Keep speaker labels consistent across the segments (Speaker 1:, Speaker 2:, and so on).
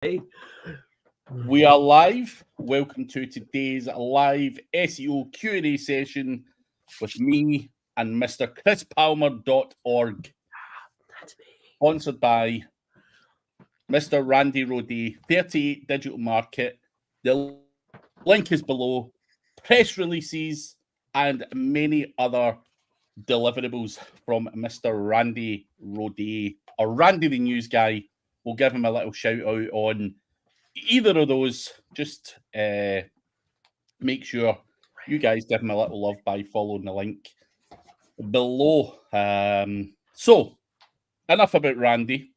Speaker 1: Hey.
Speaker 2: We are live. Welcome to today's live SEO Q&A session with me and Mr. ChrisPalmer.org.
Speaker 1: That's me.
Speaker 2: Sponsored by Mr. Randy Rodey, 38 Digital Market. The link is below. Press releases and many other deliverables from Mr. Randy Rodey, or Randy the News Guy. We'll give him a little shout out on either of those. Just make sure you guys give him a little love by following the link below. So, enough about Randy.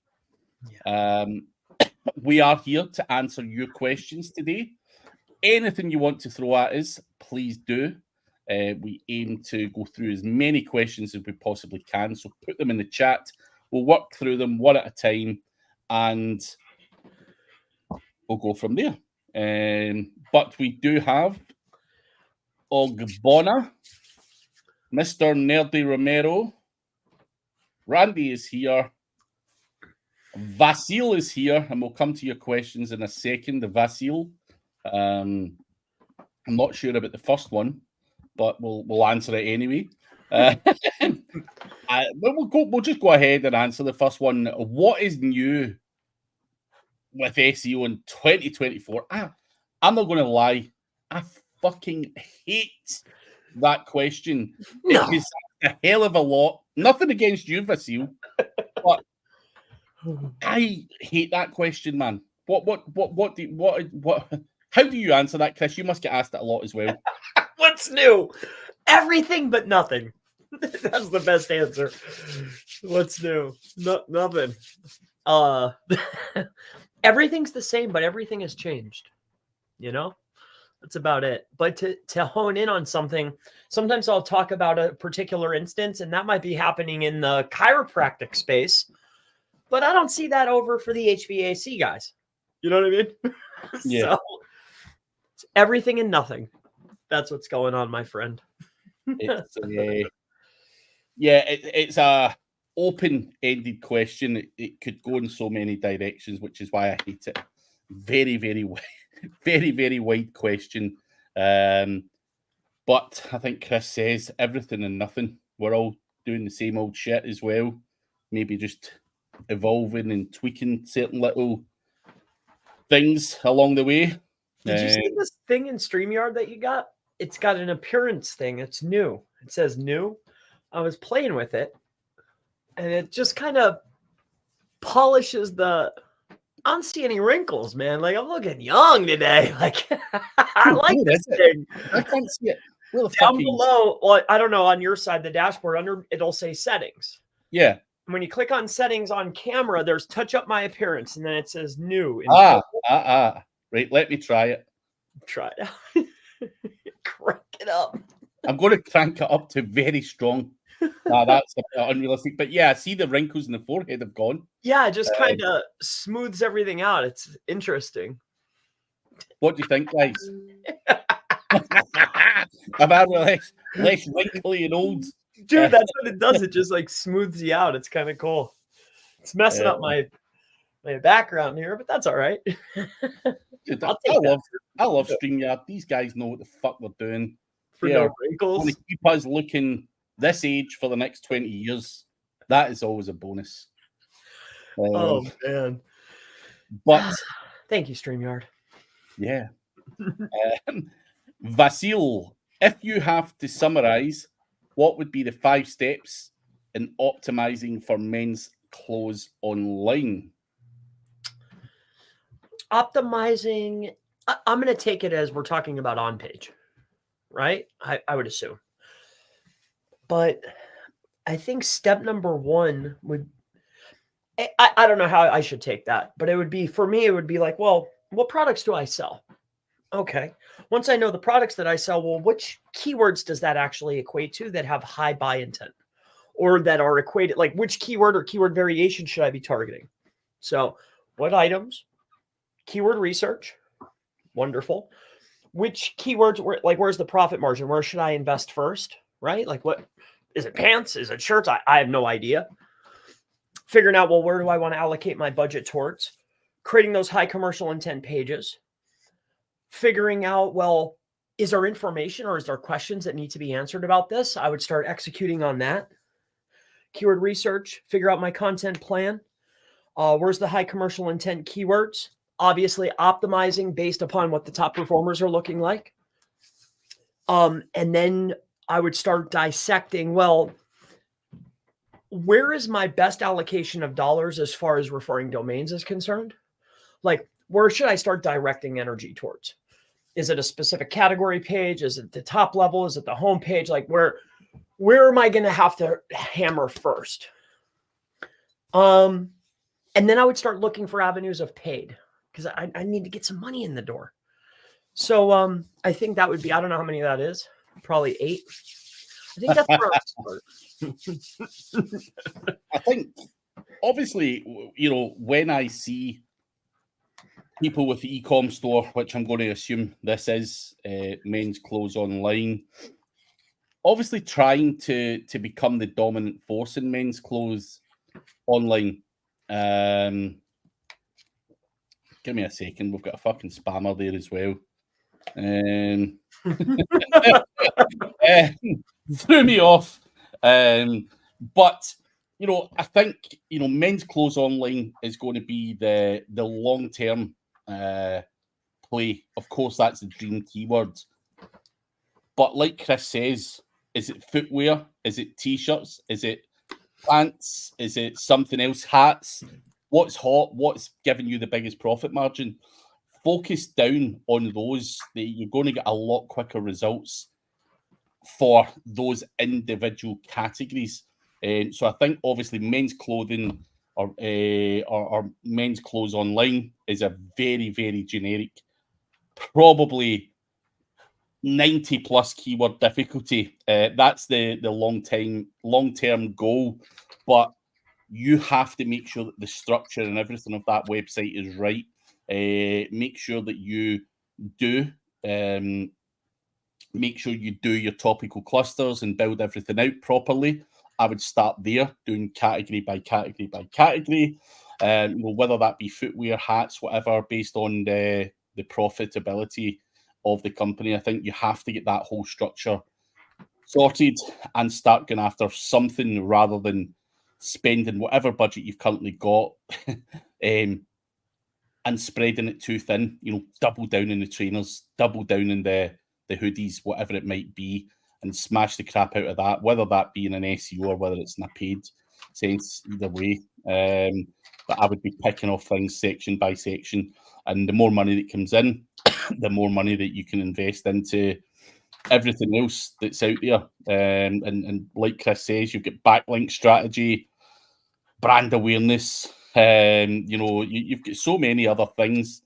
Speaker 2: We are here to answer your questions today. Anything you want to throw at us, please do. We aim to go through as many questions as we possibly can. So put them in the chat. We'll work through them one at a time, and we'll go from there. But we do have Ogbonna, Mr. Nerdy Romero, Randy is here, Vasil is here, and we'll come to your questions in a second. The Vasil, I'm not sure about the first one, but we'll answer it anyway. We'll just go ahead and answer the first one. What is new with SEO in 2024? I'm not going to lie. I fucking hate that question.
Speaker 1: No.
Speaker 2: It is a hell of a lot. Nothing against you, Vasil, but I hate that question, man. How do you answer that, Chris? You must get asked that a lot as well.
Speaker 1: What's new? Everything but nothing. That's the best answer. What's new? Nothing. Everything's the same, but everything has changed. You know? That's about it. But to hone in on something, sometimes I'll talk about a particular instance, and that might be happening in the chiropractic space. But I don't see that over for the HVAC guys. You know what I mean?
Speaker 2: Yeah.
Speaker 1: So it's everything and nothing. That's what's going on, my friend.
Speaker 2: It's it's a open-ended question. It could go in so many directions, which is why I hate it. Very, very, very, very wide question. But I think Chris says everything and nothing. We're all doing the same old shit as well. Maybe just evolving and tweaking certain little things along the way.
Speaker 1: Did you see this thing in StreamYard that you got? It's got an appearance thing. It's new. It says new. I was playing with it, and it just kind of polishes the... I don't see any wrinkles, man. Like, I'm looking young today. Like, I like this thing.
Speaker 2: I can't see it.
Speaker 1: Down below, well, I don't know, on your side, the dashboard, under it'll say settings.
Speaker 2: Yeah.
Speaker 1: When you click on settings on camera, there's touch up my appearance, and then it says new.
Speaker 2: Right, let me try it.
Speaker 1: Try it out. Crank it up.
Speaker 2: I'm going to crank it up to very strong. That's unrealistic. But yeah, I see the wrinkles in the forehead have gone.
Speaker 1: Yeah, it just kind of smooths everything out. It's interesting.
Speaker 2: What do you think, guys? Am I less wrinkly and old?
Speaker 1: Dude, that's what it does. It just like smooths you out. It's kind of cool. It's messing up my background here, but that's all right.
Speaker 2: Dude, I love StreamYard. These guys know what the fuck they're doing.
Speaker 1: For no wrinkles.
Speaker 2: Want to keep us looking this age for the next 20 years. That is always a bonus.
Speaker 1: Oh, man.
Speaker 2: But
Speaker 1: thank you, StreamYard.
Speaker 2: Yeah. Vasil, if you have to summarize, what would be the 5 steps in optimizing for men's clothes online?
Speaker 1: Optimizing, I'm going to take it as we're talking about on page, right? I would assume. But I think step number 1 would, I don't know how I should take that, but it would be, for me, it would be like, well, what products do I sell? Okay. Once I know the products that I sell, well, which keywords does that actually equate to that have high buy intent, or that are equated, like which keyword or keyword variation should I be targeting? So what items, keyword research, wonderful. Which keywords, where's the profit margin? Where should I invest first? Right? Like, what is it? Pants? Is it shirts? I have no idea. Figuring out, well, where do I want to allocate my budget towards? creating those high commercial intent pages, figuring out, well, is there information or is there questions that need to be answered about this? I would start executing on that. Keyword research, figure out my content plan. Where's the high commercial intent keywords? Obviously optimizing based upon what the top performers are looking like. And then I would start dissecting, well, where is my best allocation of dollars as far as referring domains is concerned? Like, where should I start directing energy towards? Is it a specific category page? Is it the top level? Is it the home page? Like, where am I going to have to hammer first? And then I would start looking for avenues of paid, because I need to get some money in the door. So I think that would be, I don't know how many that is, probably 8. I think that's where I start.
Speaker 2: I think, obviously, when I see people with the e-com store, which I'm going to assume this is men's clothes online, obviously trying to become the dominant force in men's clothes online. Give me a second. We've got a fucking spammer there as well. Threw me off. But I think men's clothes online is going to be the long-term play. Of course, that's the dream keyword. But like Chris says, is it footwear? Is it t-shirts? Is it pants? Is it something else? Hats? What's hot? What's giving you the biggest profit margin? Focus down on those. You're going to get a lot quicker results for those individual categories. So I think obviously men's clothing or men's clothes online is a very, very generic, probably 90 plus keyword difficulty. That's the long-term goal. But you have to make sure that the structure and everything of that website is right. Make sure that you do make sure you do your topical clusters and build everything out properly. I would start there, doing category by category by category. Whether that be footwear, hats, whatever, based on the profitability of the company. I think you have to get that whole structure sorted and start going after something rather than spending whatever budget you've currently got and spreading it too thin. Double down in the trainers, double down in the hoodies, whatever it might be, and smash the crap out of that, whether that be in an SEO or whether it's in a paid sense, either way. But I would be picking off things section by section, and the more money that comes in, the more money that you can invest into everything else that's out there. And like Chris says, you've got backlink strategy, brand awareness. You've got so many other things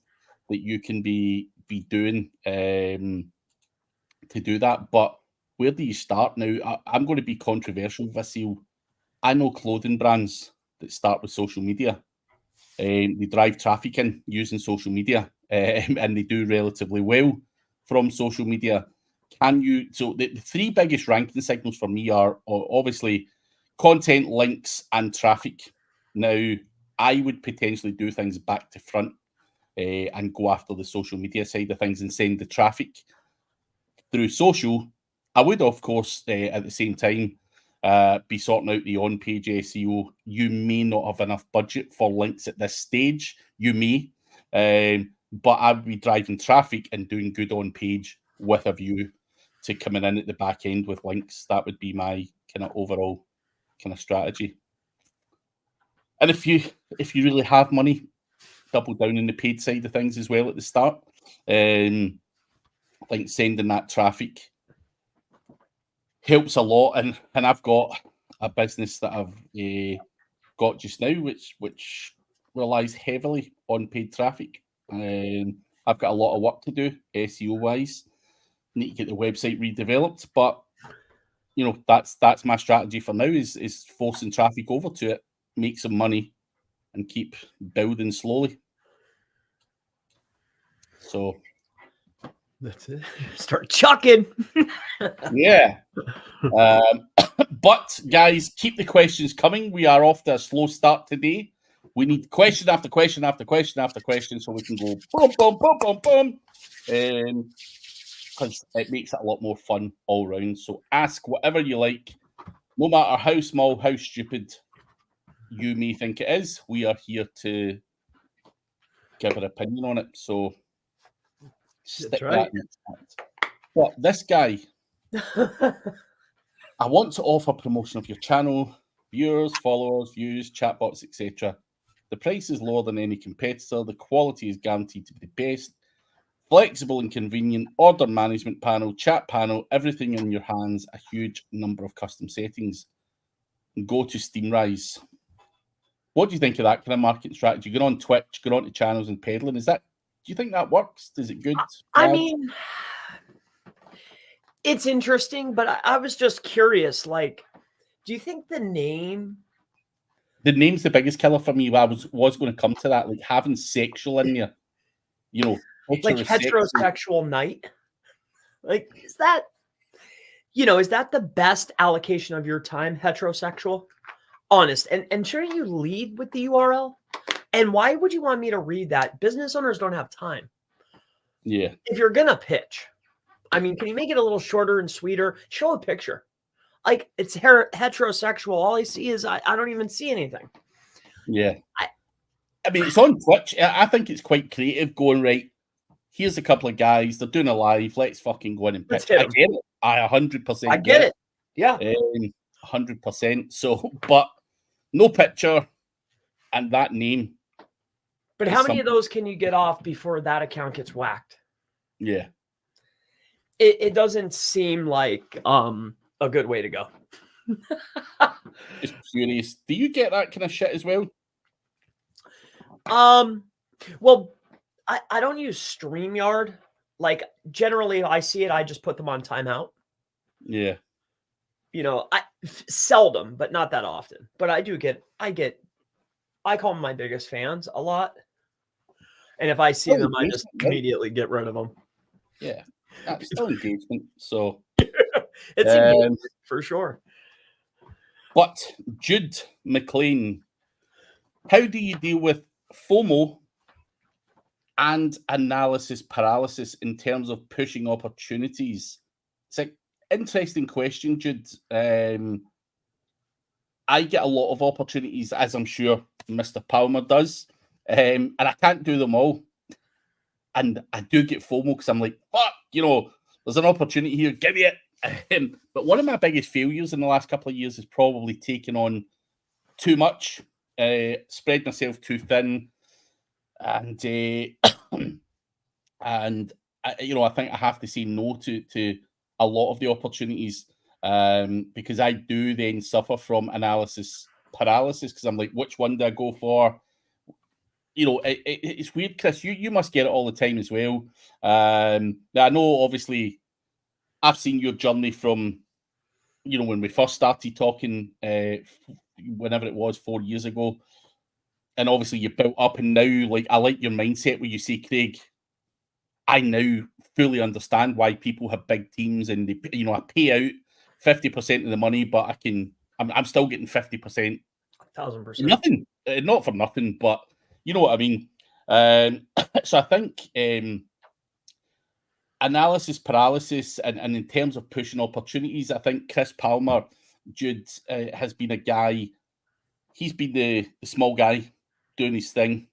Speaker 2: that you can be doing to do that. But where do you start now? I'm going to be controversial with this. I know clothing brands that start with social media. They drive traffic in using social media, and they do relatively well from social media. So the 3 biggest ranking signals for me are obviously content, links, and traffic. Now, I would potentially do things back to front and go after the social media side of things and send the traffic through social. I would, of course, at the same time, be sorting out the on-page SEO. You may not have enough budget for links at this stage. You may, but I'd be driving traffic and doing good on-page with a view to coming in at the back end with links. That would be my kind of overall kind of strategy. And if you really have money, double down on the paid side of things as well at the start. I think sending that traffic helps a lot, and I've got a business that I've got just now, which relies heavily on paid traffic. I've got a lot of work to do SEO wise. Need to get the website redeveloped, but that's my strategy for now is forcing traffic over to it, make some money, and keep building slowly. So
Speaker 1: That's it. Start chucking.
Speaker 2: Yeah. But guys, keep the questions coming. We are off to a slow start today We need question after question after question after question so we can go boom, boom, boom, boom, boom. Because it makes it a lot more fun all round. So ask whatever you like, no matter how small, how stupid you may think it is. We are here to give our opinion on it. So stick that in the chat. But this guy, I want to offer promotion of your channel, viewers, followers, views, chatbots, etc. The price is lower than any competitor. The quality is guaranteed to be the best. Flexible and convenient order management panel, chat panel, everything in your hands, a huge number of custom settings. Go to Steamrise. What do you think of that kind of marketing strategy? Going on Twitch, going on to channels and peddling. Do you think that works? Is it good?
Speaker 1: I mean, it's interesting, but I was just curious. Like, do you think the name?
Speaker 2: The name's the biggest killer for me. I was going to come to that, like having sexual in there, you know,
Speaker 1: Like heterosexual night? Like, is that the best allocation of your time, heterosexual? Honest. And shouldn't you lead with the URL? And why would you want me to read that? Business owners don't have time.
Speaker 2: Yeah.
Speaker 1: If you're going to pitch, I mean, can you make it a little shorter and sweeter? Show a picture. Like, it's heterosexual. All I see is I don't even see anything.
Speaker 2: Yeah. I mean, it's on Twitch. I think it's quite creative going, right, here's a couple of guys. They're doing a live. Let's fucking go in and pitch. I get it. I 100%
Speaker 1: get it. Yeah.
Speaker 2: 100%. So, but no picture and that name.
Speaker 1: But how many of those can you get off before that account gets whacked?
Speaker 2: Yeah.
Speaker 1: It doesn't seem like a good way to go.
Speaker 2: Just curious. Do you get that kind of shit as well?
Speaker 1: Well, I don't use StreamYard. Like, generally, I see it, I just put them on timeout.
Speaker 2: Yeah.
Speaker 1: I seldom, but not that often. But I call them my biggest fans a lot. And if I see them, I just immediately get rid of them.
Speaker 2: Yeah. That's still engagement. So
Speaker 1: it's engagement for sure.
Speaker 2: But Jude McLean, how do you deal with FOMO and analysis paralysis in terms of pushing opportunities? It's an interesting question, Jude. I get a lot of opportunities, as I'm sure Mr. Palmer does, and I can't do them all. And I do get FOMO because I'm like, fuck, there's an opportunity here, give me it. But one of my biggest failures in the last couple of years is probably taking on too much, spread myself too thin, and I think I have to say no to a lot of the opportunities because I do then suffer from analysis paralysis because I'm like, which one do I go for? It's weird, Chris. You must get it all the time as well. I know, obviously, I've seen your journey from, when we first started talking, whenever it was 4 years ago, and obviously you built up, and now, like, I like your mindset where you say, Craig, I now fully understand why people have big teams, and they, I pay out 50% of the money, but I'm still getting 50%.
Speaker 1: 1,000%.
Speaker 2: Nothing, not for nothing, but you know what I mean. So I think analysis paralysis, and in terms of pushing opportunities, I think Chris Palmer, Jude, has been a guy. He's been the small guy doing his thing,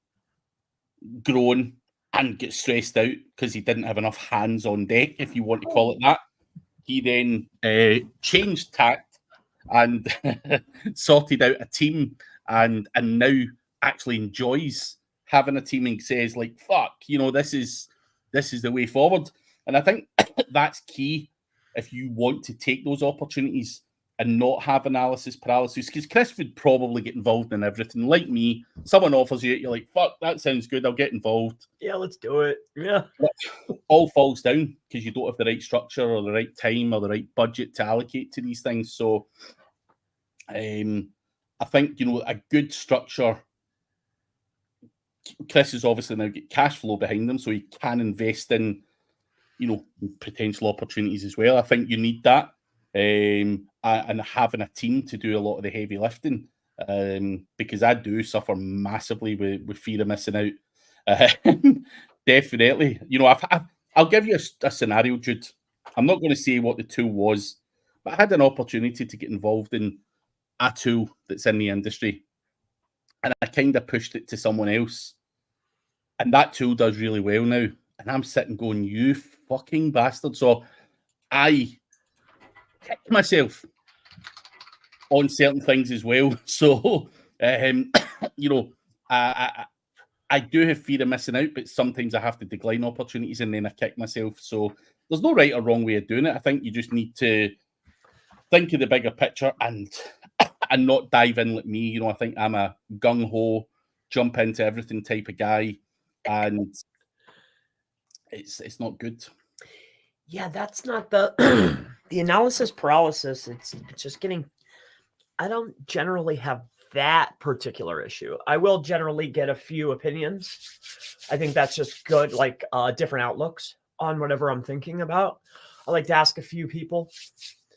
Speaker 2: growing, and get stressed out because he didn't have enough hands on deck, if you want to call it that. He then changed tact and sorted out a team, and now actually enjoys having a team and says, like, fuck, this is the way forward. And I think that's key if you want to take those opportunities and not have analysis paralysis, because Chris would probably get involved in everything. Like me, someone offers you it, you're like, fuck, that sounds good, I'll get involved.
Speaker 1: Yeah, let's do it. Yeah.
Speaker 2: But all falls down because you don't have the right structure or the right time or the right budget to allocate to these things. So I think, a good structure. Chris has obviously now got cash flow behind him, so he can invest in, potential opportunities as well. I think you need that. And having a team to do a lot of the heavy lifting. because I do suffer massively with fear of missing out. Definitely. You know, I'll give you a scenario, Jude. I'm not going to say what the tool was, but I had an opportunity to get involved in a tool that's in the industry, and I kind of pushed it to someone else, and that tool does really well now. And I'm sitting going, "You fucking bastard!" So I kick myself on certain things as well. So, you know, I do have fear of missing out, but sometimes I have to decline opportunities and then I kick myself. So there's no right or wrong way of doing it. I think you just need to think of the bigger picture and not dive in like me. You know, I think I'm a gung ho, jump into everything type of guy, and it's not good.
Speaker 1: Yeah, that's not the the analysis paralysis. It's just getting. I don't generally have that particular issue. I will generally get a few opinions. I think that's just good, like different outlooks on whatever I'm thinking about. I like to ask a few people.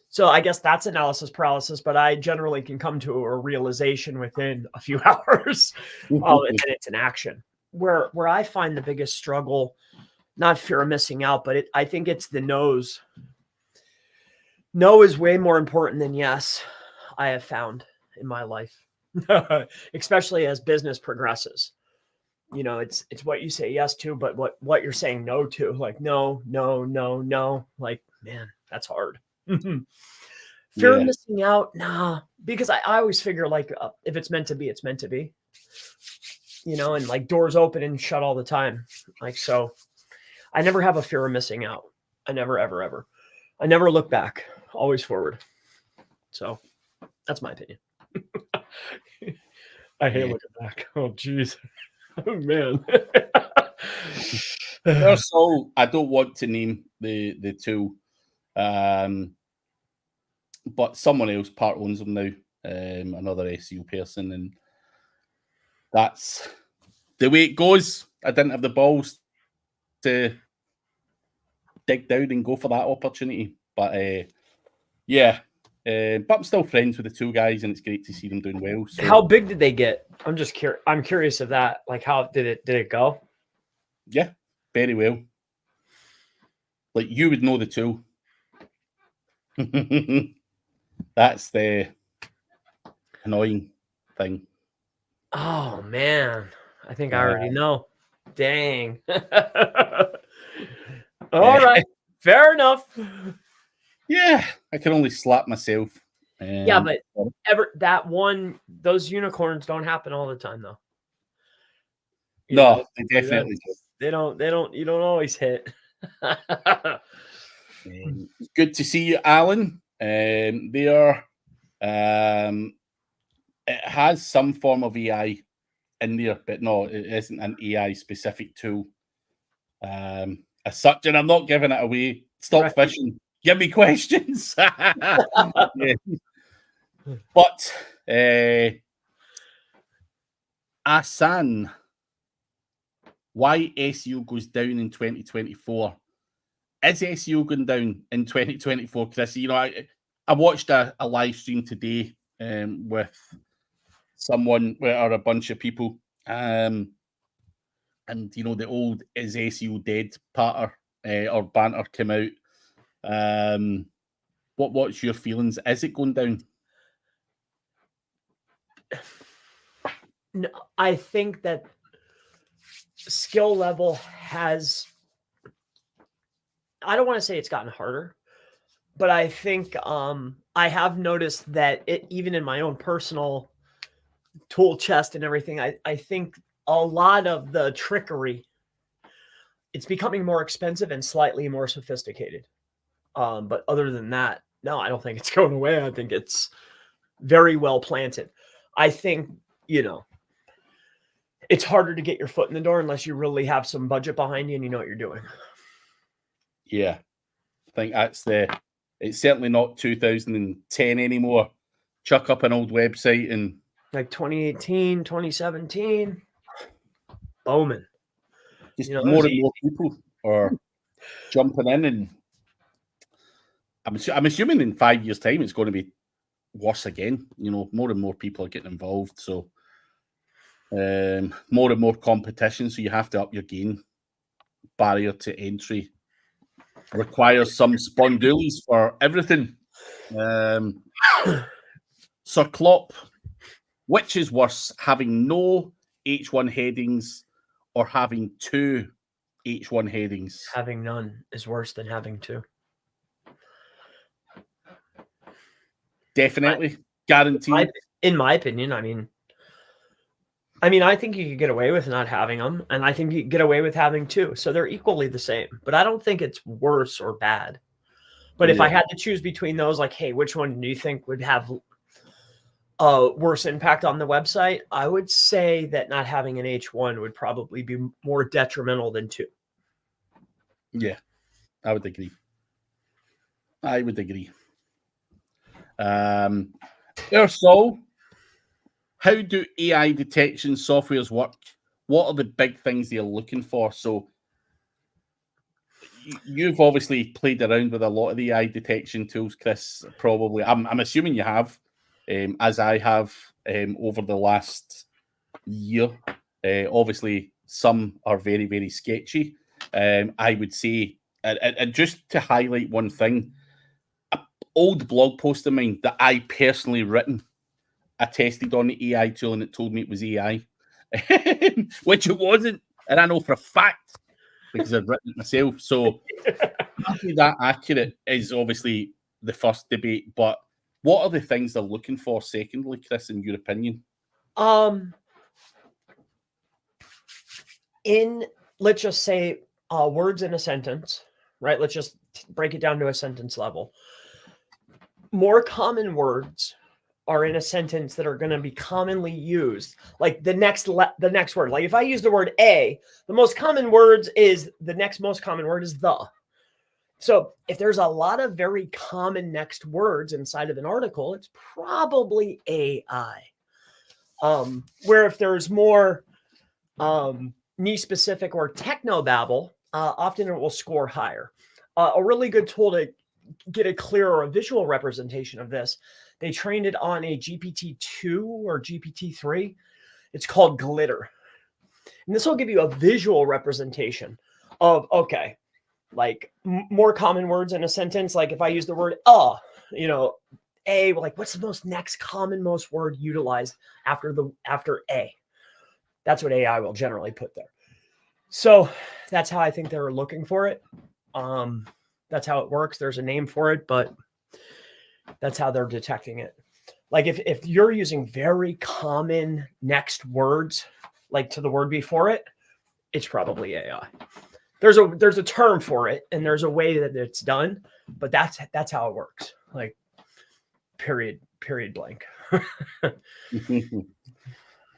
Speaker 1: So I guess that's analysis paralysis, but I generally can come to a realization within a few hours, and it's an action. Where I find the biggest struggle, not fear of missing out, but I think it's the no's. No is way more important than yes, I have found in my life, especially as business progresses. You know, it's what you say yes to, but what you're saying no to. Like no, no, no, no. Like, man, that's hard. Fear of
Speaker 2: Yeah,
Speaker 1: missing out, nah, because I always figure like if it's meant to be, it's meant to be. You know, and like doors open and shut all the time. Like so, I never have a fear of missing out. I never, ever, ever. I never look back. Always forward. So that's my opinion. I hate
Speaker 2: yeah.
Speaker 1: looking back. Oh, jeez. Oh, man.
Speaker 2: There's all I don't want to name the tool, but someone else part owns them now. Another SEO person, and that's the way it goes. I didn't have the balls to dig down and go for that opportunity, but yeah. But I'm still friends with the two guys, and it's great to see them doing well. So
Speaker 1: How big did they get? I'm just curious. I'm curious of that. Like, how did it go?
Speaker 2: yeah, very well. Like you would know the tool. That's the annoying thing.
Speaker 1: Oh man, I think I already know. Dang. All
Speaker 2: Yeah,
Speaker 1: right, fair enough.
Speaker 2: yeah. I can only slap myself.
Speaker 1: Yeah, but those unicorns don't happen all the time, though. You know,
Speaker 2: no, they definitely do.
Speaker 1: they don't. You don't always hit.
Speaker 2: It's good to see you, Alan. There, it has some form of AI in there, but no, it isn't an AI specific tool as such. And I'm not giving it away. Stop
Speaker 1: Right.
Speaker 2: fishing. Give me questions. Yeah. But Asan, why SEO goes down in 2024? Is SEO going down in 2024, Chris? You know, I watched a live stream today with someone or a bunch of people, and you know the old "is SEO dead" patter or banter came out. What's your feelings? Is it going down?
Speaker 1: No, I think that skill level has. I don't want to say it's gotten harder, but I think I have noticed that even in my own personal tool chest and everything, I think a lot of the trickery, it's becoming more expensive and slightly more sophisticated. But other than that, no, I don't think it's going away. I think it's very well planted. I think, you know, it's harder to get your foot in the door unless you really have some budget behind you and you know what you're doing.
Speaker 2: Yeah, I think it's certainly not 2010 anymore. Chuck up an old website and
Speaker 1: Like 2018, 2017, Bowman.
Speaker 2: just
Speaker 1: You know,
Speaker 2: more and more people are jumping in, and I'm assuming in 5 years' time it's going to be worse again. You know, more and more people are getting involved, so more and more competition. So you have to up your game. Barrier to entry requires some spondoolies for everything. Sir Klopp, which is worse, having no H1 headings or having 2 H1 headings?
Speaker 1: Having none is worse than having 2.
Speaker 2: Definitely. Guaranteed.
Speaker 1: In my opinion, I mean, I think you could get away with not having them, and I think you could get away with having 2. So they're equally the same, but I don't think it's worse or bad. But if I had to choose between those, like, hey, which one do you think would have a worse impact on the website? I would say that not having an H1 would probably be more detrimental than 2.
Speaker 2: Yeah, I would agree. So, how do AI detection softwares work? What are the big things they're looking for? So, you've obviously played around with a lot of the AI detection tools, Chris. Probably, I'm assuming you have, as I have over the last year. Obviously, some are very, very sketchy. I would say, and just to highlight one thing, an old blog post of mine that I personally written, I tested on the AI tool and it told me it was AI, which it wasn't. And I know for a fact because I've written it myself. So, actually, that accurate is obviously the first debate. But what are the things they're looking for, secondly, Chris, in your opinion?
Speaker 1: Let's just say words in a sentence, right? Let's just break it down to a sentence level. More common words are in a sentence that are going to be commonly used. Like the next word. Like if I use the word a, the most common words is the next most common word is the. So if there's a lot of very common next words inside of an article, it's probably AI. Where if there's more niche specific or technobabble, often it will score higher. A really good tool to get a clear or a visual representation of this, they trained it on a GPT-2 or GPT-3. It's called Glitter. And this will give you a visual representation of, okay, like more common words in a sentence. Like if I use the word, a, like what's the most word utilized after a? That's what AI will generally put there. So that's how I think they're looking for it. That's how it works. There's a name for it, but that's how they're detecting it. Like if you're using very common next words, like to the word before it, it's probably AI. There's a term for it and there's a way that it's done, but that's how it works. Like period blank.
Speaker 2: I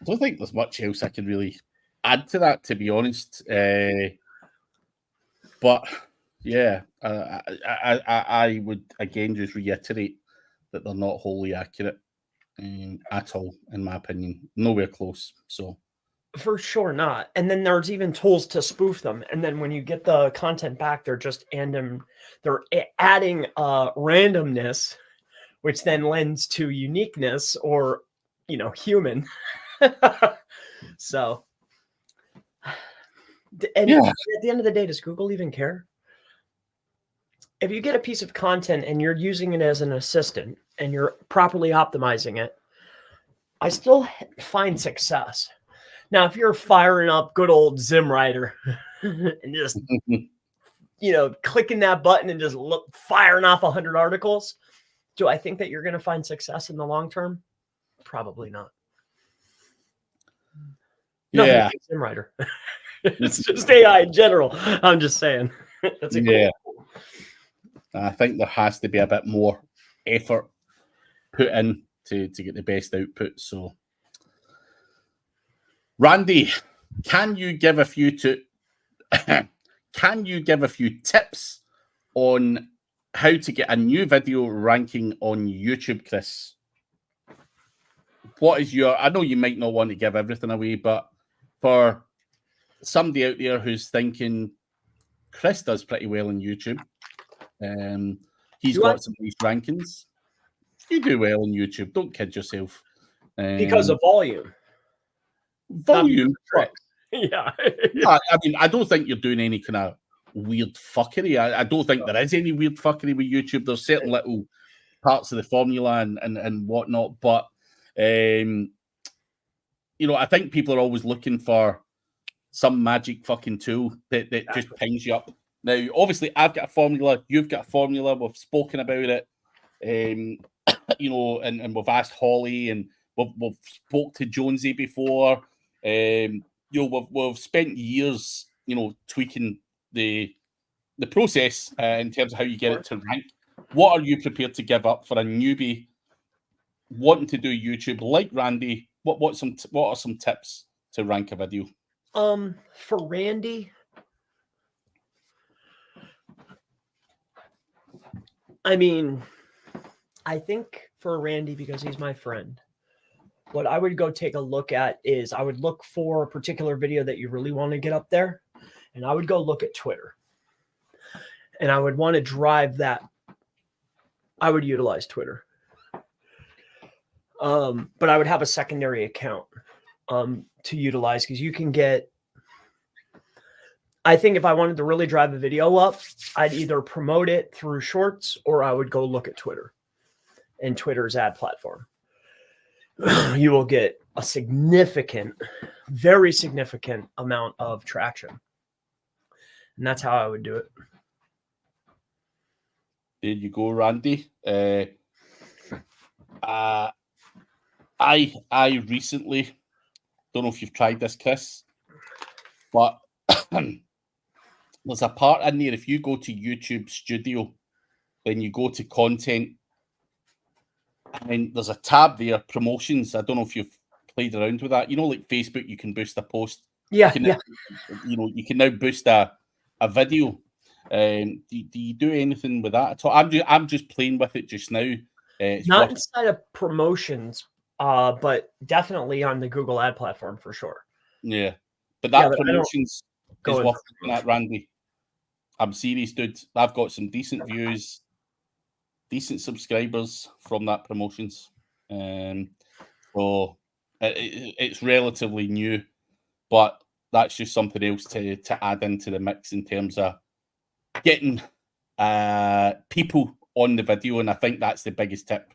Speaker 2: don't think there's much else I can really add to that, to be honest. But yeah, I would again just reiterate that they're not wholly accurate at all, in my opinion. Nowhere close. So
Speaker 1: for sure not. And then there's even tools to spoof them. And then when you get the content back, they're just they're adding randomness, which then lends to uniqueness or human. So, and at the end of the day, does Google even care? If you get a piece of content and you're using it as an assistant and you're properly optimizing it, I still find success. Now, if you're firing up good old ZimWriter and just, clicking that button and just firing off 100 articles, do I think that you're going to find success in the long term? Probably not.
Speaker 2: Yeah.
Speaker 1: ZimWriter. It's just AI in general. I'm just saying. That's a cool.
Speaker 2: I think there has to be a bit more effort put in to get the best output. So, Randy, can you give a few tips on how to get a new video ranking on YouTube, Chris? What is I know you might not want to give everything away, but for somebody out there who's thinking Chris does pretty well on YouTube, he's got some nice rankings. You do well on YouTube. Don't kid yourself.
Speaker 1: Because of volume.
Speaker 2: Volume.
Speaker 1: Tricks. Yeah.
Speaker 2: No, I mean, I don't think you're doing any kind of weird fuckery. I don't think there is any weird fuckery with YouTube. There's certain little parts of the formula and whatnot, but you know, I think people are always looking for some magic fucking tool that just pings you up. Now, obviously, I've got a formula. You've got a formula. We've spoken about it. You know, and we've asked Holly, and we've spoke to Jonesy before. You know, we've spent years, you know, tweaking the process in terms of how you get it to rank. What are you prepared to give up for a newbie wanting to do YouTube like Randy? What are some tips to rank a video?
Speaker 1: For Randy, I mean, I think for Randy, because he's my friend, what I would go take a look at is I would look for a particular video that you really want to get up there, and I would go look at Twitter. And I would want to drive that. I would utilize Twitter. But I would have a secondary account to utilize, because you can get, I think if I wanted to really drive a video up, I'd either promote it through Shorts or I would go look at Twitter and Twitter's ad platform. You will get a significant, very significant amount of traction. And that's how I would do it.
Speaker 2: There you go, Randy. I recently, don't know if you've tried this, Chris, but there's a part in there. If you go to YouTube Studio, then you go to content, and there's a tab there, promotions. I don't know if you've played around with that. You know, like Facebook, you can boost a post.
Speaker 1: Yeah,
Speaker 2: you know, you can now boost a video. Do you do anything with that at all? I'm just playing with it just now.
Speaker 1: Not inside of promotions, but definitely on the Google ad platform for sure.
Speaker 2: Yeah, but that promotions is worth looking at, Randy. I'm serious, dude. I've got some decent views, decent subscribers from that promotions. So it's relatively new, but that's just something else to add into the mix in terms of getting people on the video. And I think that's the biggest tip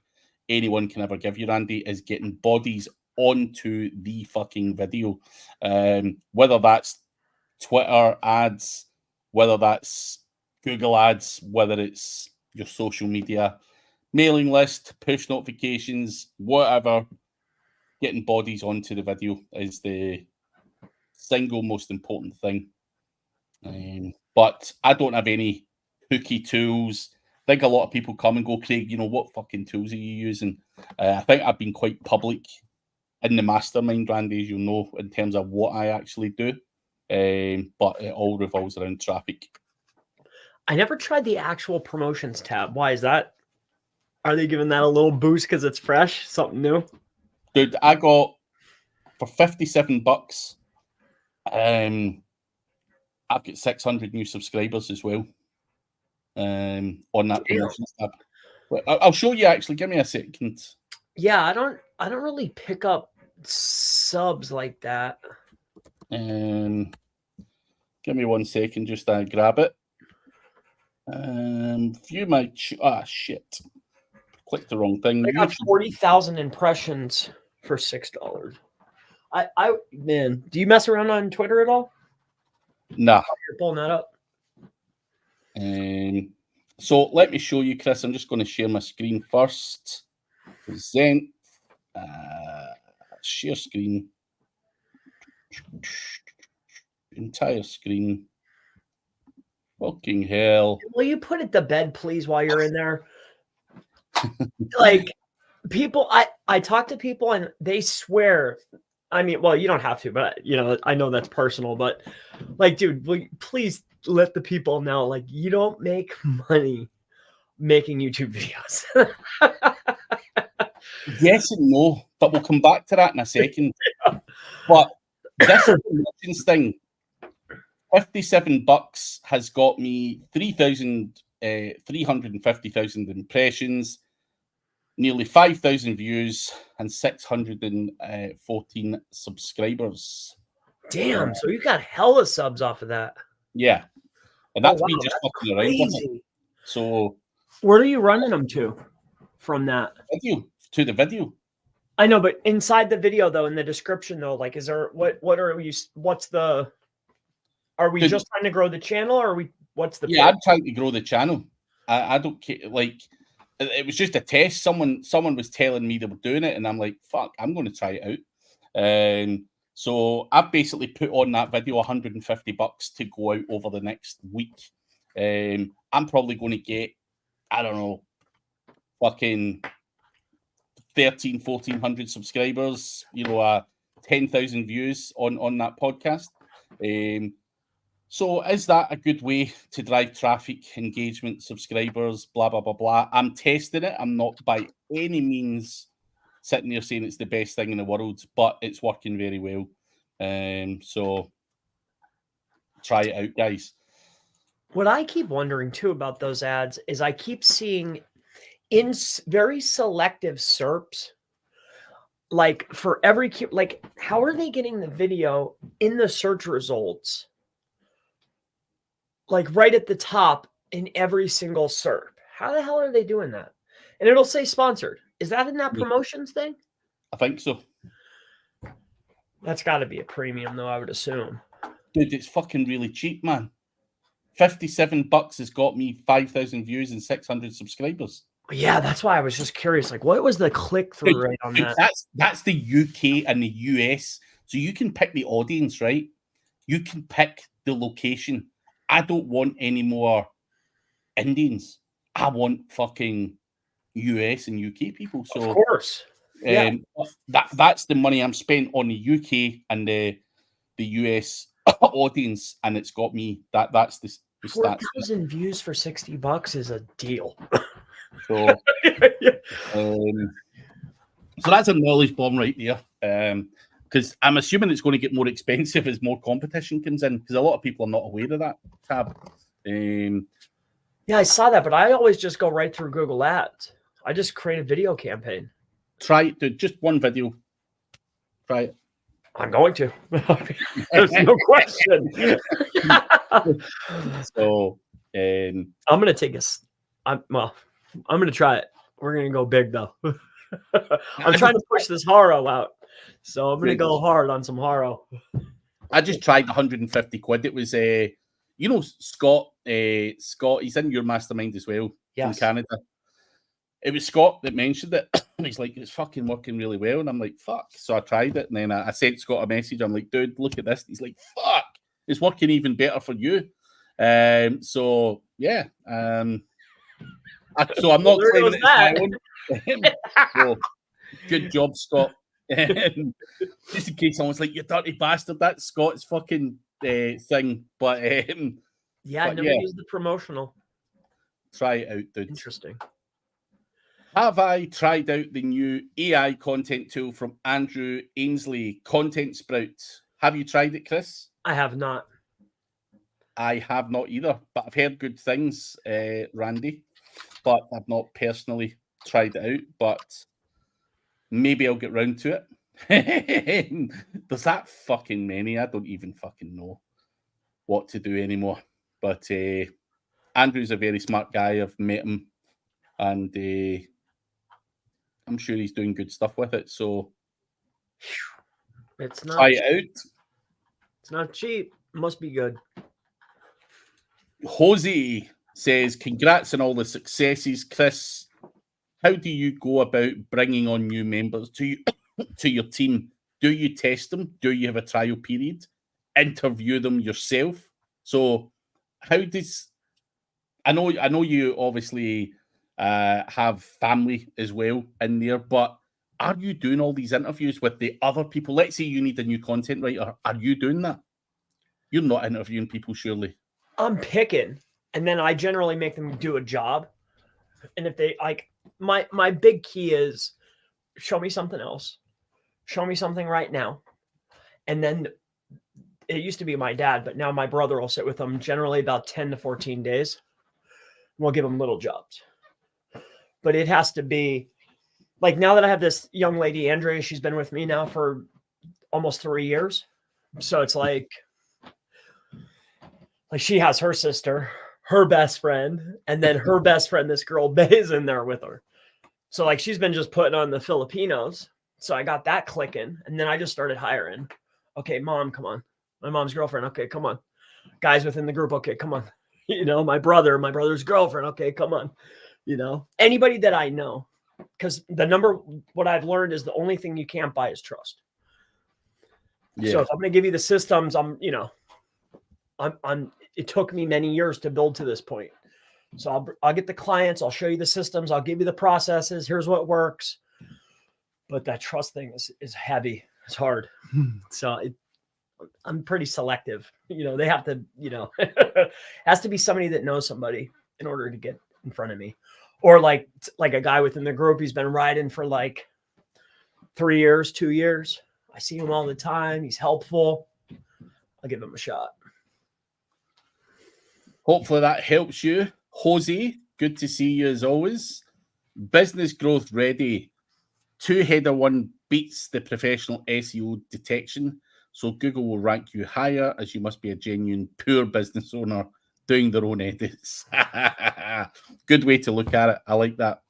Speaker 2: anyone can ever give you, Randy, is getting bodies onto the fucking video. Whether that's Twitter ads, whether that's Google ads, whether it's your social media, mailing list, push notifications, whatever, getting bodies onto the video is the single most important thing. But I don't have any hooky tools. I think a lot of people come and go, Craig, you know, what fucking tools are you using? I think I've been quite public in the mastermind, Randy, as you know, in terms of what I actually do. But it all revolves around traffic.
Speaker 1: I never tried the actual promotions tab. Why is that? Are they giving that a little boost because it's fresh? Something new?
Speaker 2: Dude, I got for $57. I've got 600 new subscribers as well on that promotions tab. I'll show you actually. Give me a second.
Speaker 1: Yeah, I don't really pick up subs like that.
Speaker 2: Give me 1 second, just grab it. View my shit. Clicked the wrong thing.
Speaker 1: I got 40,000 impressions for $6. Man, do you mess around on Twitter at all?
Speaker 2: Nah.
Speaker 1: You're pulling that up.
Speaker 2: So let me show you, Chris. I'm just going to share my screen first. Present. Share screen. Entire screen. Fucking hell.
Speaker 1: Will you put it to bed, please, while you're in there? Like, people, I talk to people and they swear. I mean, well, you don't have to, but, you know, I know that's personal, but, like, dude, will you please let the people know, like, you don't make money making YouTube videos.
Speaker 2: Yes and no, but we'll come back to that in a second. Yeah. But this promotions thing, $57 has got me 350,000 impressions. nearly 5,000 views and 614 subscribers.
Speaker 1: Damn. So you got hella subs off of that.
Speaker 2: Yeah. And
Speaker 1: Oh,
Speaker 2: that's
Speaker 1: wow,
Speaker 2: me just
Speaker 1: that's
Speaker 2: fucking around with it.
Speaker 1: crazy.
Speaker 2: So
Speaker 1: Where are you running them to from that?
Speaker 2: video to the video.
Speaker 1: I know, but inside the video though, in the description though, like, is there what's the? Are we just trying to grow the channel, or what's the?
Speaker 2: Yeah, I'm trying to grow the channel. I don't care. Like, it was just a test. Someone was telling me they were doing it, and I'm like, fuck, I'm going to try it out. So I've basically put on that video $150 to go out over the next week. I'm probably going to get, I don't know, fucking 1,400 subscribers, 10,000 views on that podcast. So is that a good way to drive traffic, engagement, subscribers, blah, blah, blah, blah? I'm testing it. I'm not by any means sitting there saying it's the best thing in the world, but it's working very well. So try it out, guys.
Speaker 1: What I keep wondering too about those ads is I keep seeing in very selective SERPs, like for every, like, how are they getting the video in the search results? Like right at the top in every single SERP. How the hell are they doing that? And it'll say sponsored. Is that in that promotions thing?
Speaker 2: I think so.
Speaker 1: That's got to be a premium, though, I would assume.
Speaker 2: Dude, it's fucking really cheap, man. $57 has got me 5,000 views and 600 subscribers.
Speaker 1: Yeah, that's why I was just curious. Like, what was the click-through rate on that?
Speaker 2: That's the UK and the US. So you can pick the audience, right? You can pick the location. I don't want any more Indians. I want fucking US and UK people. So
Speaker 1: of course. Yeah.
Speaker 2: That's the money I'm spent on the UK and the US audience, and it's got me that's the
Speaker 1: 4,000 views for $60 is a deal.
Speaker 2: So, so that's a knowledge bomb right there. Because I'm assuming it's going to get more expensive as more competition comes in, because a lot of people are not aware of that tab.
Speaker 1: Yeah, I saw that, but I always just go right through Google Ads. I just create a video campaign.
Speaker 2: Try it, dude. Just one video. Try it.
Speaker 1: I'm going to. There's no question.
Speaker 2: So
Speaker 1: I'm going to take I'm going to try it. We're going to go big, though. I'm trying to push this Haro out. So I'm going to go hard on some Haro.
Speaker 2: I just tried 150 quid. It was, Scott. Scott, he's in your mastermind as well, in Canada. It was Scott that mentioned it. He's like, it's fucking working really well. And I'm like, fuck. So I tried it. And then I sent Scott a message. I'm like, dude, look at this. He's like, fuck. It's working even better for you. So, yeah. So I'm not claiming it's my own. So, good job, Scott. Just in case someone's like, you dirty bastard, that's Scott's fucking thing. But
Speaker 1: I never used the promotional.
Speaker 2: Try it out, dude.
Speaker 1: Interesting.
Speaker 2: Have I tried out the new AI content tool from Andrew Ainsley, Content Sprout? Have you tried it, Chris?
Speaker 1: I have not.
Speaker 2: I have not either, but I've heard good things, Randy. But I've not personally tried it out, but maybe I'll get round to it. There's that fucking many. I don't even fucking know what to do anymore. But Andrew's a very smart guy. I've met him, and I'm sure he's doing good stuff with it. So
Speaker 1: it's not
Speaker 2: try it out.
Speaker 1: It's not cheap. It must be good.
Speaker 2: Jose says, congrats on all the successes, Chris. How do you go about bringing on new members to your team? Do you test them? Do you have a trial period? Interview them yourself? So how does... I know you obviously have family as well in there, but are you doing all these interviews with the other people? Let's say you need a new content writer. Are you doing that? You're not interviewing people, surely.
Speaker 1: I'm picking, and then I generally make them do a job. And if they like, my big key is show me something else, show me something right now. And then it used to be my dad, but now my brother will sit with them generally about 10 to 14 days. We'll give them little jobs, but it has to be like now that I have this young lady, Andrea, she's been with me now for almost 3 years. So it's like she has her sister, her best friend, and then her best friend, this girl Bay, is in there with her. So like she's been just putting on the Filipinos. So I got that clicking, and then I just started hiring. Okay, mom, come on. My mom's girlfriend. Okay, come on. Guys within the group. Okay, come on. My brother's girlfriend. Okay, come on. Anybody that I know, because what I've learned is the only thing you can't buy is trust.
Speaker 2: Yeah.
Speaker 1: So if I'm going to give you the systems, it took me many years to build to this point. So I'll get the clients, I'll show you the systems, I'll give you the processes. Here's what works. But that trust thing is heavy. It's hard. So I'm pretty selective. They have to, has to be somebody that knows somebody in order to get in front of me. Or like a guy within the group, he's been riding for like 3 years, 2 years. I see him all the time. He's helpful. I'll give him a shot.
Speaker 2: Hopefully that helps you. Jose, good to see you as always. Business growth ready. 2-header 1 beats the professional SEO detection, so Google will rank you higher as you must be a genuine poor business owner doing their own edits. Good way to look at it. I like that.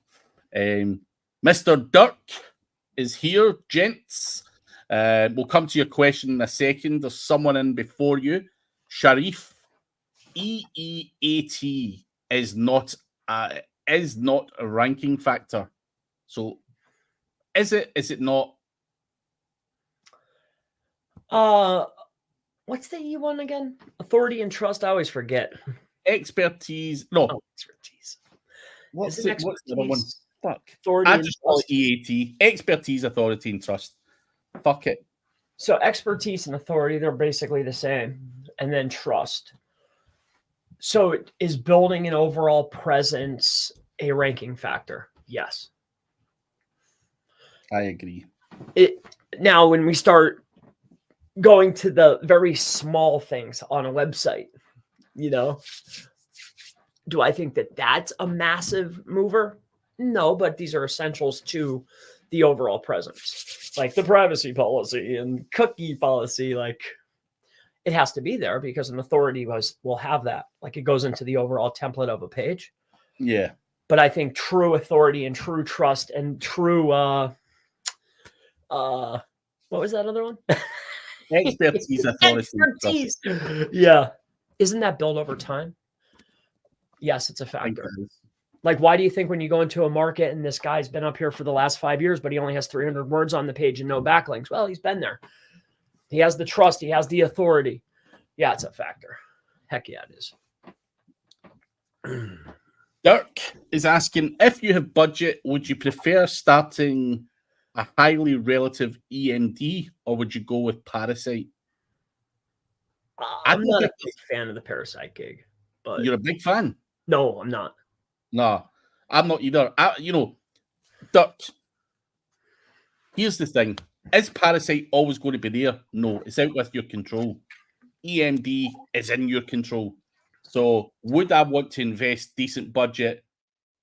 Speaker 2: Mr. Dirk is here, gents. We'll come to your question in a second. There's someone in before you. Sharif, EEAT is not a ranking factor. So is it? Is it not?
Speaker 1: What's the E one again? Authority and trust. I always forget.
Speaker 2: Expertise. No.
Speaker 1: Oh, expertise.
Speaker 2: What's the other one? Fuck.
Speaker 1: Authority
Speaker 2: I
Speaker 1: and
Speaker 2: just call
Speaker 1: trust.
Speaker 2: it EAT. Expertise, authority, and trust. Fuck it.
Speaker 1: So expertise and authority, they're basically the same. And then trust. So is building an overall presence a ranking factor? Yes.
Speaker 2: I agree.
Speaker 1: Now, when we start going to the very small things on a website, do I think that that's a massive mover? No, but these are essentials to the overall presence, like the privacy policy and cookie policy. Like it has to be there because an authority will have that. Like it goes into the overall template of a page.
Speaker 2: Yeah.
Speaker 1: But I think true authority and true trust and true what was that other one?
Speaker 2: Expertise, authority.
Speaker 1: Expertise. Yeah. Isn't that built over time? Yes, it's a factor. Like, why do you think when you go into a market and this guy's been up here for the last 5 years, but he only has 300 words on the page and no backlinks? Well, he's been there. He has the trust. He has the authority. Yeah, it's a factor. Heck yeah, it is.
Speaker 2: Dirk is asking, if you have budget, would you prefer starting a highly relative EMD or would you go with Parasite?
Speaker 1: I'm not a big fan of the Parasite gig. But
Speaker 2: you're a big fan?
Speaker 1: No, I'm not.
Speaker 2: No, I'm not either. Dirk, here's the thing. Is Parasite always going to be there? No, it's out with your control. EMD is in your control. So would I want to invest decent budget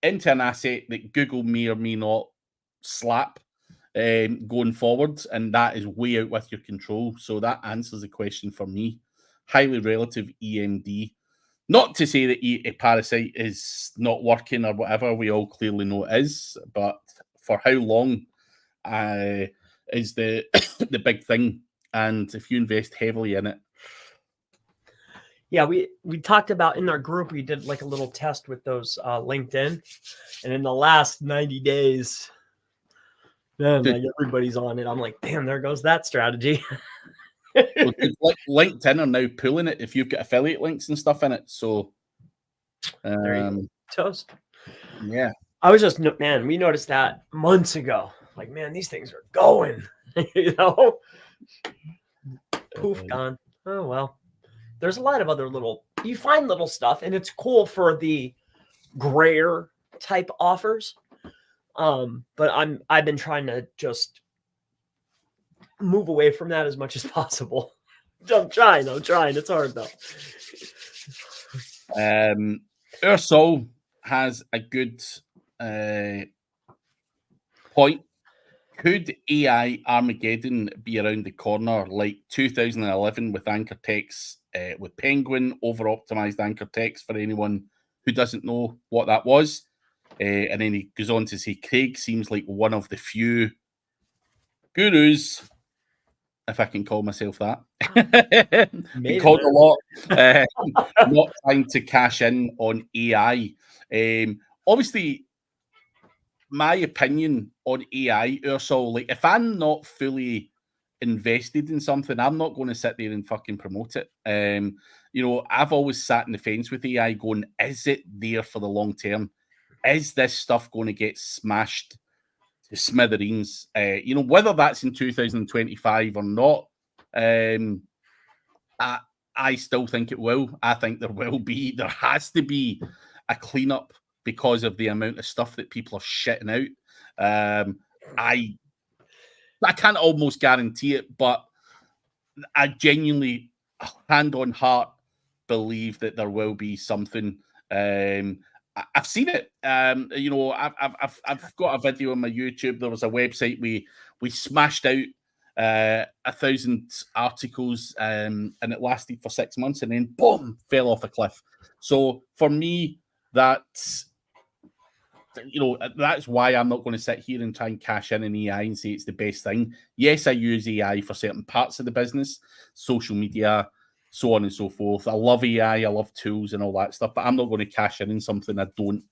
Speaker 2: into an asset that Google may or may not slap going forward? And that is way out with your control. So that answers the question for me. Highly relative EMD. Not to say that a Parasite is not working or whatever. We all clearly know it is. But for how long is the the big thing? And if you invest heavily in it.
Speaker 1: Yeah, we talked about in our group, we did like a little test with those LinkedIn. And in the last 90 days, man, like everybody's on it. I'm like, damn, there goes that strategy.
Speaker 2: Well, like LinkedIn are now pulling it if you've got affiliate links and stuff in it. So
Speaker 1: there you go. Toast.
Speaker 2: Yeah.
Speaker 1: I was just, man, we noticed that months ago. Like, man, these things are going, Poof, gone. Oh, well. There's a lot of other you find little stuff, and it's cool for the grayer type offers. But I've been trying to just move away from that as much as possible. I'm trying. It's hard though.
Speaker 2: Ursol has a good Point. Could AI Armageddon be around the corner like 2011 with anchor text, with Penguin, over optimized anchor text for anyone who doesn't know what that was? And then he goes on to say, Craig seems like one of the few gurus, if I can call myself that. Been
Speaker 1: Maybe.
Speaker 2: called a lot. Not trying to cash in on AI. Obviously, my opinion on AI, Ursul, like if I'm not fully invested in something, I'm not going to sit there and fucking promote it. I've always sat in the fence with AI going, is it there for the long term? Is this stuff going to get smashed to smithereens? Whether that's in 2025 or not, I still think it will. I think there has to be a cleanup because of the amount of stuff that people are shitting out. I can't almost guarantee it, but I genuinely, hand on heart, believe that there will be something. I've seen it. I've got a video on my YouTube. There was a website we smashed out 1,000 articles, and it lasted for 6 months, and then boom, fell off a cliff. So for me, that's why I'm not going to sit here and try and cash in an AI and say it's the best thing. Yes, I use AI for certain parts of the business, social media, so on and so forth. I love AI, I love tools and all that stuff, but I'm not going to cash in something I don't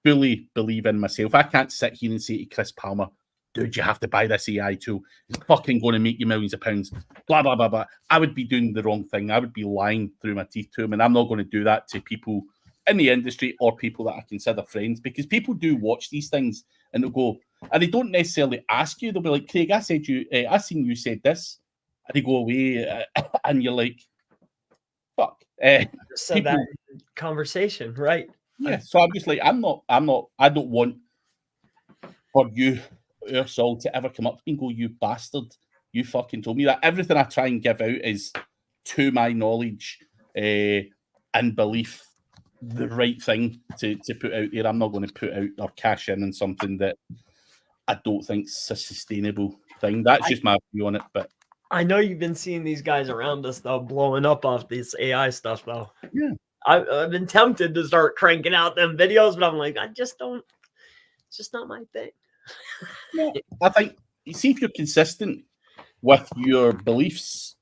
Speaker 2: fully believe in myself. I can't sit here and say to Chris Palmer, dude, you have to buy this AI tool. It's fucking going to make you millions of pounds. Blah, blah, blah, blah. I would be doing the wrong thing. I would be lying through my teeth to him, and I'm not going to do that to people in the industry or people that I consider friends, because people do watch these things and they'll go, and they don't necessarily ask you. They'll be like, Craig, I seen you said this, and they go away, and you're like, fuck.
Speaker 1: So that conversation, right?
Speaker 2: Yeah. So I'm just like, I don't want for you, Ursul, to ever come up to me and go, you bastard, you fucking told me that. Everything I try and give out is to my knowledge and belief the right thing to put out there. I'm not going to put out or cash in on something that I don't think's a sustainable thing. That's just my view on it. But
Speaker 1: I know you've been seeing these guys around us though blowing up off this AI stuff though.
Speaker 2: Yeah,
Speaker 1: I've been tempted to start cranking out them videos, but I'm like, I just don't. It's just not my thing.
Speaker 2: yeah. I think you see if you're consistent with your beliefs,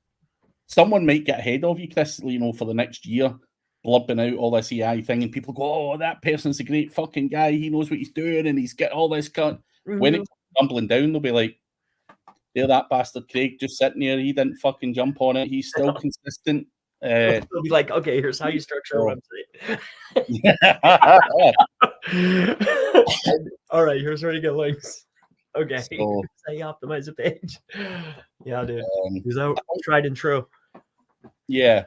Speaker 2: someone might get ahead of you, Chris. For the next year, blubbing out all this AI thing, and people go, "Oh, that person's a great fucking guy. He knows what he's doing, and he's got all this cut."
Speaker 1: Mm-hmm.
Speaker 2: When it comes tumbling down, they'll be like, "There, that bastard Craig just sitting there. He didn't fucking jump on it. He's still consistent."
Speaker 1: They'll be like, "Okay, here's how you structure a website." All right, here's where you get links. Okay, so, here's how you optimize a page. Yeah, dude. Is that tried and true?
Speaker 2: Yeah.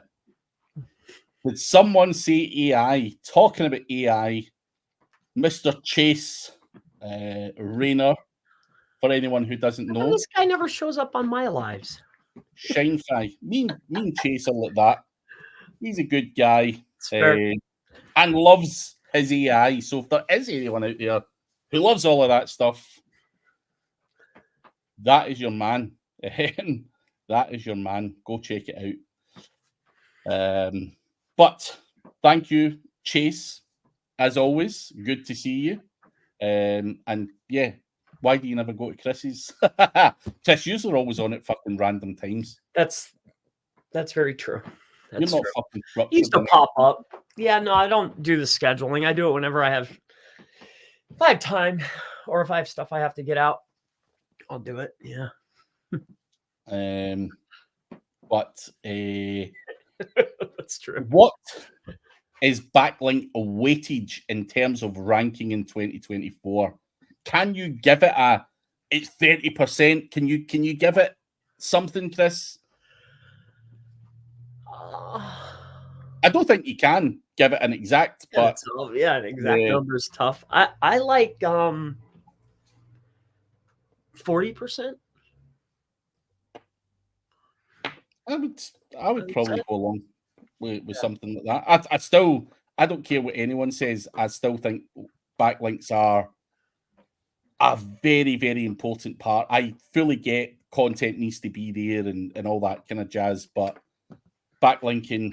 Speaker 2: Did someone say AI? Talking about AI, Mr. Chase Rayner, for anyone who doesn't know.
Speaker 1: This guy never shows up on my lives.
Speaker 2: Shine fry. Me and Chase are like that. He's a good guy and loves his AI. So if there is anyone out there who loves all of that stuff, that is your man. That is your man. Go check it out. But thank you, Chase. As always, good to see you. And yeah, why do you never go to Chris's? Chris, you're always on at fucking random times.
Speaker 1: That's very true.
Speaker 2: You're not fucking structured.
Speaker 1: Used to pop up. Yeah, no, I don't do the scheduling. I do it whenever if I have time, or if I have stuff I have to get out, I'll do it. Yeah.
Speaker 2: But
Speaker 1: that's true.
Speaker 2: What is backlink weightage in terms of ranking in 2024? Can you give it it's 30%? Can you give it something, Chris? I don't think you can give it an exact, but
Speaker 1: an exact number is tough. I like 40%.
Speaker 2: I would probably go along with something like that. I don't care what anyone says. I still think backlinks are a very, very important part. I fully get content needs to be there and all that kind of jazz, but backlinking.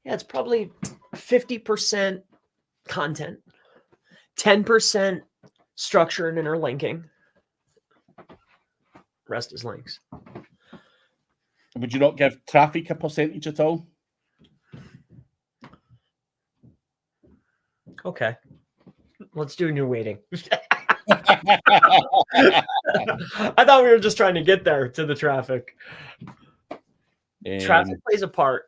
Speaker 1: Yeah, it's probably 50% content, 10% structure and interlinking. Rest is links.
Speaker 2: Would you not give traffic a percentage at all?
Speaker 1: Okay. Let's do new weighting. I thought we were just trying to get there to the traffic. Traffic plays a part.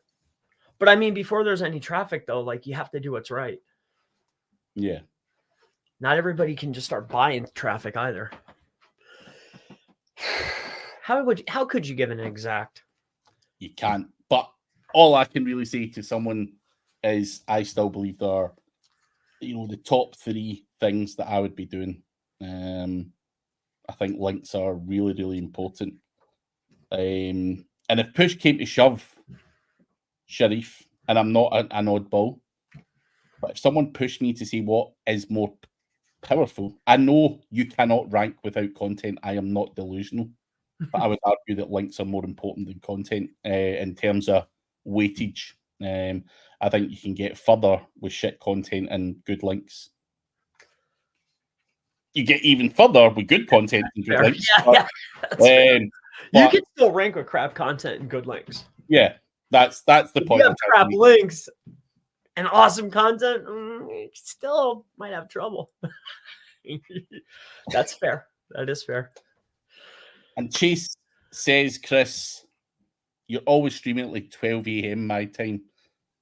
Speaker 1: But I mean, before there's any traffic, though, like you have to do what's right.
Speaker 2: Yeah.
Speaker 1: Not everybody can just start buying traffic either. How could you give an exact?
Speaker 2: You can't. But all I can really say to someone is I still believe there are, the top 3 things that I would be doing. I think links are really, really important. And if push came to shove, Sharif, and I'm not an oddball, but if someone pushed me to see what is more powerful, I know you cannot rank without content. I am not delusional, but I would argue that links are more important than content in terms of weightage. I think you can get further with shit content and good links. You get even further with good content and good links.
Speaker 1: Yeah, you can still rank with crap content and good links.
Speaker 2: Yeah, that's the point.
Speaker 1: You have crap links and awesome content, you still might have trouble. That's fair. That is fair.
Speaker 2: And Chase says, Chris, you're always streaming at like 12 a.m. my time.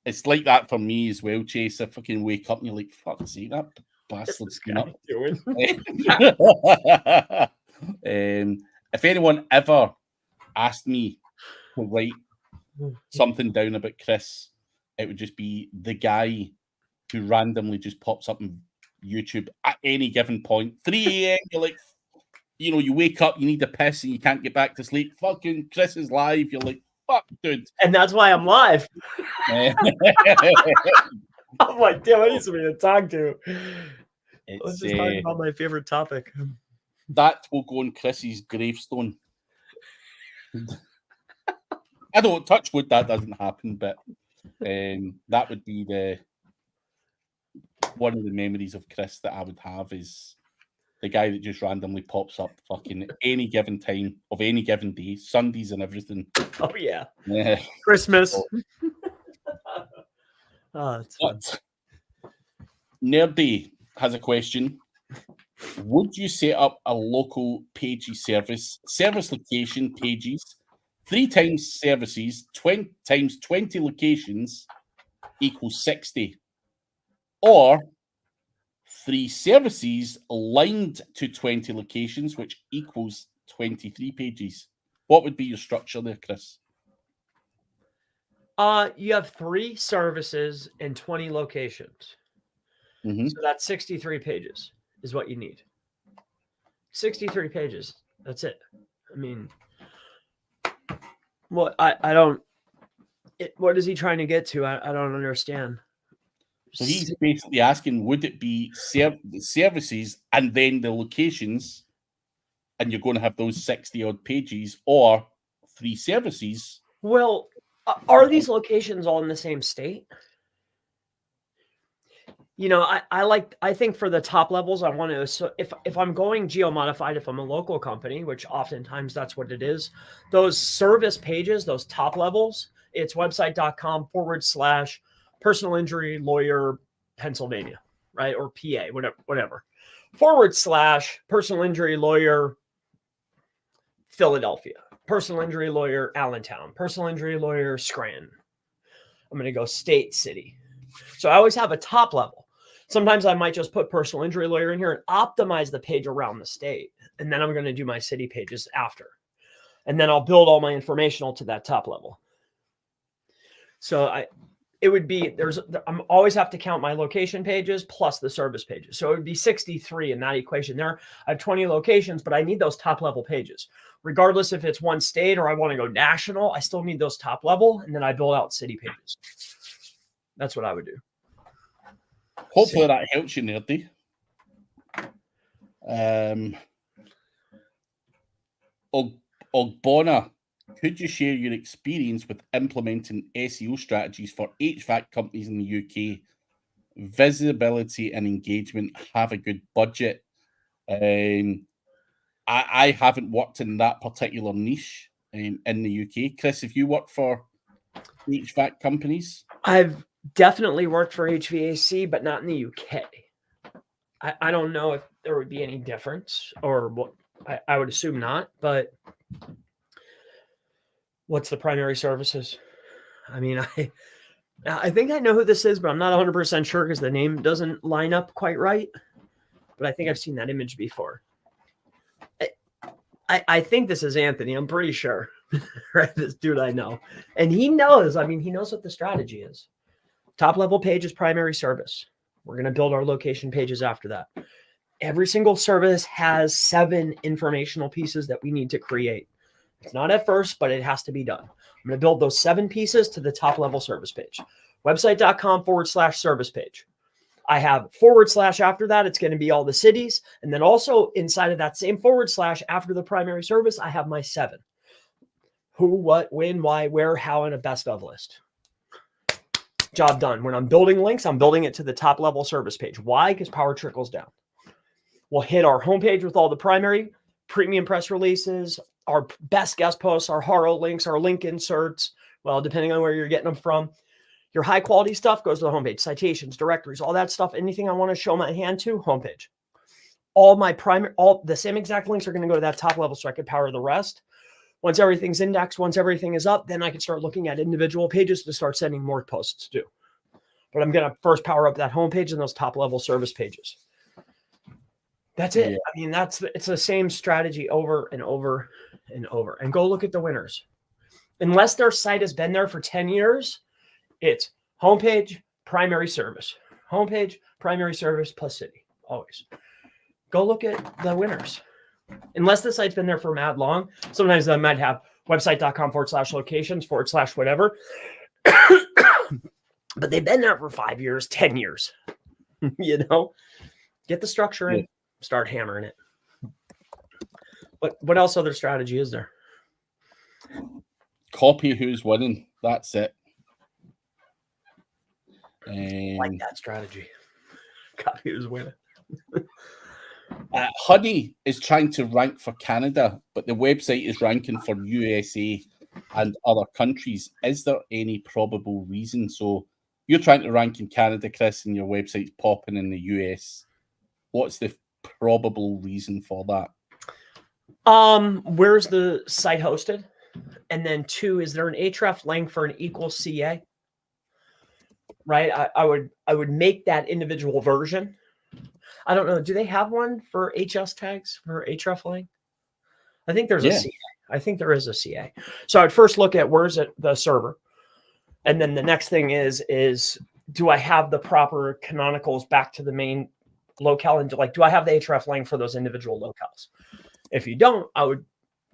Speaker 2: It's like that for me as well, Chase. I fucking wake up and you're like, fuck, see that bastard's been up.
Speaker 1: Doing?
Speaker 2: If anyone ever asked me to write something down about Chris, it would just be the guy who randomly just pops up on YouTube at any given point. 3 a.m. You're like, you wake up, you need a piss, and you can't get back to sleep. Fucking Chris is live. You're like, fuck, dude.
Speaker 1: And that's why I'm live. I'm like, damn, I need somebody to talk to. Let's just talk about my favorite topic.
Speaker 2: That will go on Chris's gravestone. I don't touch wood, that doesn't happen, but that would be one of the memories of Chris that I would have is the guy that just randomly pops up fucking any given time of any given day, Sundays and everything.
Speaker 1: Oh yeah. Christmas.
Speaker 2: But Nerdy has a question. Would you set up a local pages service location pages, 3 times services, 20 times 20 locations equals 60? Or 3 services aligned to 20 locations, which equals 23 pages. What would be your structure there, Chris?
Speaker 1: You have 3 services and 20 locations.
Speaker 2: Mm-hmm.
Speaker 1: So that's 63 pages is what you need. 63 pages. That's it. I mean, what what is he trying to get to? I don't understand.
Speaker 2: So he's basically asking, would it be the services and then the locations, and you're going to have those 60 odd pages, or 3 services?
Speaker 1: Well, are these locations all in the same state? I think for the top levels, I want to, so if I'm going geo-modified, if I'm a local company, which oftentimes that's what it is, those service pages, those top levels, it's website.com/personal injury lawyer Pennsylvania, right? Or PA, whatever. /personal injury lawyer Philadelphia, personal injury lawyer Allentown, personal injury lawyer Scranton. I'm going to go state, city. So I always have a top level. Sometimes I might just put personal injury lawyer in here and optimize the page around the state. And then I'm going to do my city pages after. And then I'll build all my informational to that top level. So it would be, I'm always have to count my location pages plus the service pages. So it would be 63 in that equation there. I have 20 locations, but I need those top level pages. Regardless if it's one state or I want to go national, I still need those top level. And then I build out city pages. That's what I would do.
Speaker 2: Hopefully that helps you, Nerdy. Ogbonna, could you share your experience with implementing SEO strategies for HVAC companies in the UK? Visibility and engagement, have a good budget. I haven't worked in that particular niche in the UK. Chris, have you worked for HVAC companies?
Speaker 1: I've definitely worked for HVAC, but not in the UK. I don't know if there would be any difference, or what. I would assume not, but what's the primary services? I mean, I think I know who this is, but I'm not 100% sure because the name doesn't line up quite right. But I think I've seen that image before. I think this is Anthony. I'm pretty sure. Right? This dude I know. And he knows. I mean, he knows what the strategy is. Top level page is primary service. We're going to build our location pages after that. Every single service has 7 informational pieces that we need to create. It's not at first, but it has to be done. I'm going to build those 7 pieces to the top level service page. Website.com/service page. I have / after that. It's going to be all the cities. And then also inside of that same / after the primary service, I have my 7. Who, what, when, why, where, how, and a best of list. Job done. When I'm building links, I'm building it to the top level service page. Why? Because power trickles down. We'll hit our homepage with all the primary premium press releases, our best guest posts, our haro links, our link inserts. Well, depending on where you're getting them from. Your high quality stuff goes to the homepage, citations, directories, all that stuff. Anything I want to show my hand to, homepage. All the same exact links are going to go to that top level so I can power the rest. Once everything's indexed, once everything is up, then I can start looking at individual pages to start sending more posts to. But I'm going to first power up that homepage and those top level service pages. That's it. Yeah. I mean, it's the same strategy over and over and over. And go look at the winners. Unless their site has been there for 10 years, it's homepage, primary service. Homepage, primary service, plus city. Always. Go look at the winners. Unless the site's been there for mad long, sometimes they might have website.com/locations / whatever. But they've been there for 5 years, 10 years. You know, get the structure in, start hammering it. What else other strategy is there?
Speaker 2: Copy who's winning. That's it.
Speaker 1: I like that strategy. Copy who's winning.
Speaker 2: Honey is trying to rank for Canada, but the website is ranking for USA and other countries. Is there any probable reason? So you're trying to rank in Canada, Chris, and your website's popping in the US. What's the probable reason for that?
Speaker 1: Where's the site hosted? And then 2, is there an href link for an equal CA? Right? I would make that individual version. I don't know. Do they have one for HS tags for hreflang? I think there's a CA. I think there is a CA. So I'd first look at where's it the server. And then the next thing is do I have the proper canonicals back to the main locale? And do I have the hreflang for those individual locales? If you don't, I would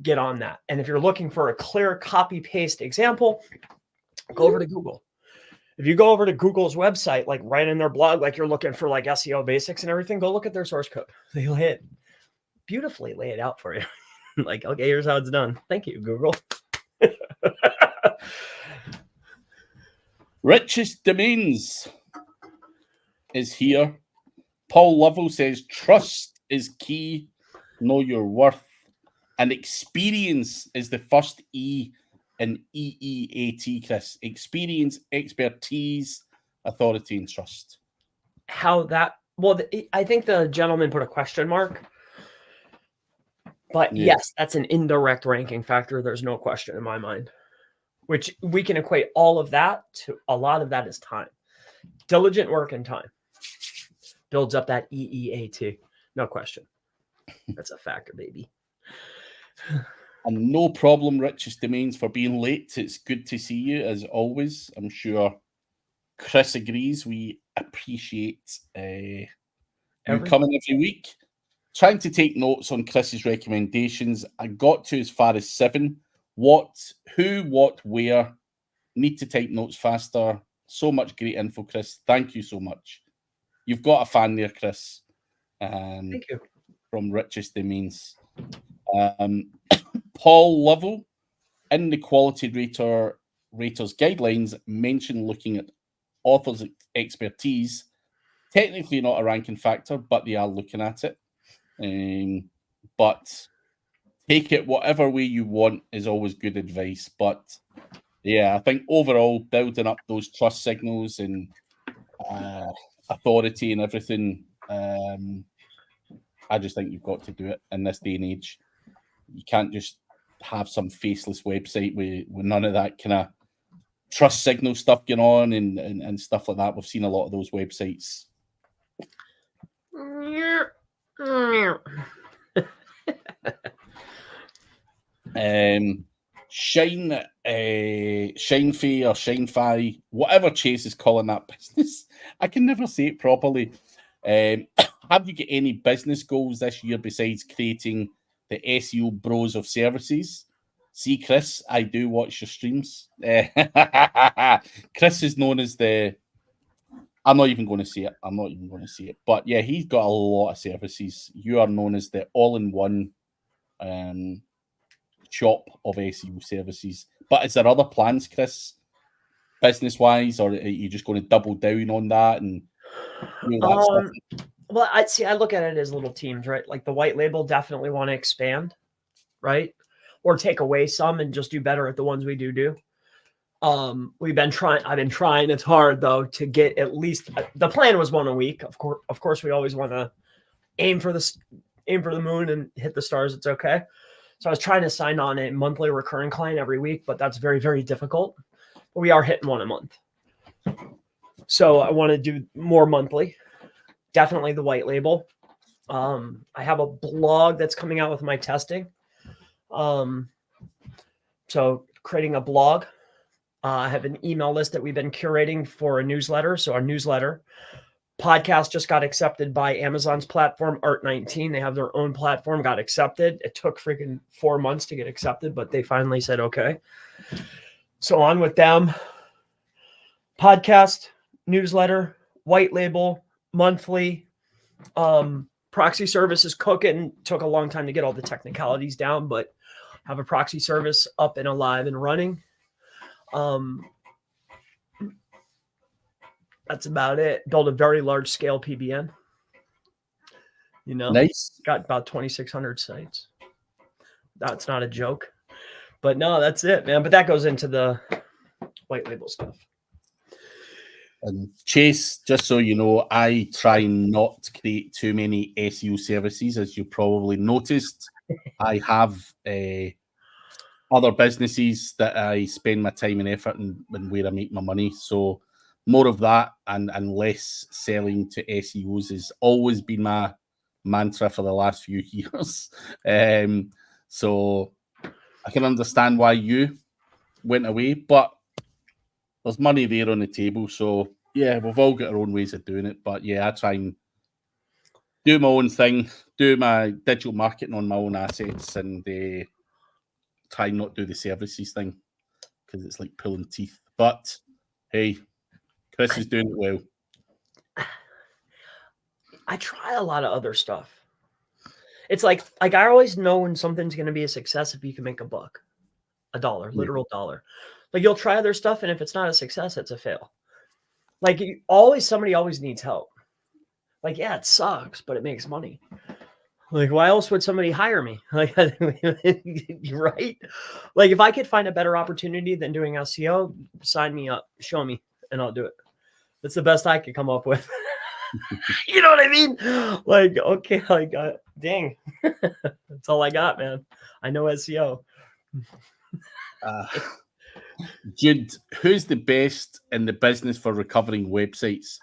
Speaker 1: get on that. And if you're looking for a clear copy paste example, go over to Google. If you go over to Google's website, like right in their blog, like you're looking for like SEO basics and everything, go look at their source code. They'll beautifully lay it out for you. Like, okay, here's how it's done. Thank you, Google.
Speaker 2: Richest Domains is here. Paul Lovell says, trust is key. Know your worth. And experience is the first E in EEAT, Chris. Experience, expertise, authority, and trust.
Speaker 1: I think the gentleman put a question mark. But yes, that's an indirect ranking factor. There's no question in my mind. Which we can equate all of that to a lot of that is time. Diligent work and time builds up that EEAT. No question. That's a factor, baby.
Speaker 2: And no problem, Richest Domains, for being late. It's good to see you, as always. I'm sure Chris agrees. We appreciate you coming every week. Trying to take notes on Chris's recommendations. I got to as far as 7. What, who, what, where. Need to take notes faster. So much great info, Chris. Thank you so much. You've got a fan there, Chris.
Speaker 1: Thank you.
Speaker 2: From Richest Domains. Paul Lovell, in the quality raters guidelines, mention looking at authors' expertise. Technically not a ranking factor, but they are looking at it. But take it whatever way you want is always good advice. But yeah, I think overall building up those trust signals and authority and everything, I just think you've got to do it in this day and age. You can't just have some faceless website with none of that kind of trust signal stuff going on and stuff like that. We've seen a lot of those websites. Shinefy or Shinefy, whatever Chase is calling that business, I can never say it properly. Have you got any business goals this year besides creating the SEO Bros of Services? See, Chris, I do watch your streams. Chris is known as the... I'm not even going to say it. But yeah, he's got a lot of services. You are known as the all-in-one shop of SEO services. But is there other plans, Chris, business-wise, or are you just going to double down on that and do that stuff?
Speaker 1: Well, I look at it as little teams, right? Like the white label definitely want to expand, right? Or take away some and just do better at the ones we do. I've been trying. It's hard though to get at least, the plan was 1 a week. Of course, we always want to aim for the moon and hit the stars. It's okay. So I was trying to sign on a monthly recurring client every week, but that's very, very difficult. But we are hitting 1 a month. So I want to do more monthly. Definitely the white label. I have a blog that's coming out with my testing. So creating a blog. I have an email list that we've been curating for a newsletter. So our newsletter podcast just got accepted by Amazon's platform, Art19. They have their own platform, got accepted. It took freaking 4 months to get accepted, but they finally said, okay. So on with them. Podcast, newsletter, white label, monthly. Proxy service is cooking. Took a long time to get all the technicalities down, but have a proxy service up and alive and running. That's about it. Build a very large scale PBN.
Speaker 2: Nice.
Speaker 1: Got about 2,600 sites. That's not a joke, but no, that's it, man. But that goes into the white label stuff.
Speaker 2: And Chase, just so you know, I try not to create too many SEO services, as you probably noticed. I have other businesses that I spend my time and effort and where I make my money. So more of that and less selling to SEOs has always been my mantra for the last few years. So I can understand why you went away, but there's money there on the table. So yeah, we've all got our own ways of doing it. But yeah, I try and do my own thing, do my digital marketing on my own assets, and try not do the services thing because it's like pulling teeth. But hey, Chris is doing it well.
Speaker 1: I try a lot of other stuff. It's like I always know when something's going to be a success if you can make a buck, $1, literal dollar. Like you'll try other stuff, and if it's not a success, it's a fail. Like somebody always needs help. Like, yeah, it sucks, but it makes money. Like, why else would somebody hire me? Like, right? Like, if I could find a better opportunity than doing SEO, sign me up, show me, and I'll do it. That's the best I could come up with. You know what I mean? Like, okay, like, dang, that's all I got, man. I know SEO.
Speaker 2: Jude, who's the best in the business for recovering websites?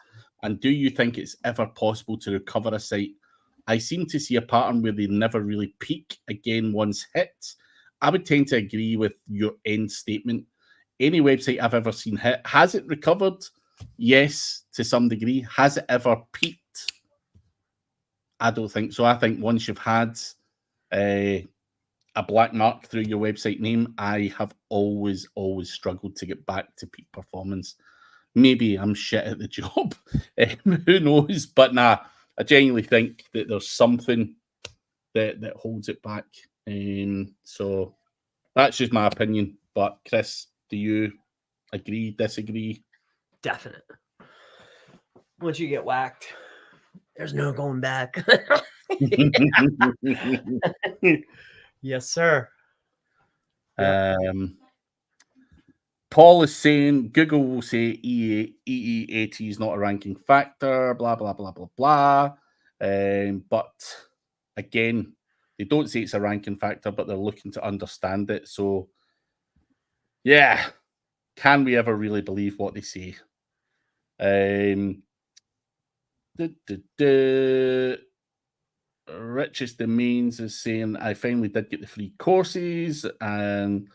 Speaker 2: And do you think it's ever possible to recover a site? I seem to see a pattern where they never really peak again once hit. I would tend to agree with your end statement. Any website I've ever seen hit, has it recovered? Yes, to some degree. Has it ever peaked? I don't think so. I think once you've had a black mark through your website name, I have always struggled to get back to peak performance. Maybe I'm shit at the job. Who knows? But nah, I genuinely think that there's something that holds it back. So That's just my opinion. But Chris, do you agree, disagree?
Speaker 1: Definite. Once you get whacked, there's no going back. Yes, sir.
Speaker 2: Paul is saying Google will say EEAT is not a ranking factor, blah, blah, blah, blah, blah. But again, they don't say it's a ranking factor, but they're looking to understand it. So, yeah, can we ever really believe what they say? Richest Domains is saying, I finally did get the free courses. And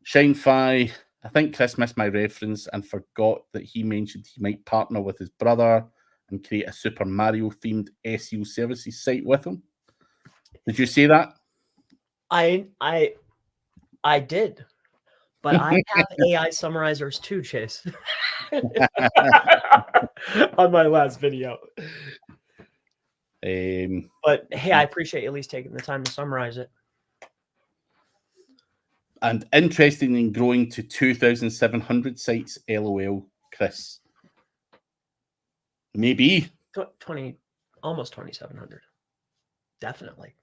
Speaker 2: ShineFi, I think Chris missed my reference and forgot that he mentioned he might partner with his brother and create a Super Mario themed SEO services site with him. Did you see that?
Speaker 1: I did, but I have AI summarizers too, Chase. On my last video. But hey, I appreciate you at least taking the time to summarize it.
Speaker 2: And interested in growing to 2,700 sites, LOL, Chris. Maybe.
Speaker 1: 20, almost 2,700. Definitely.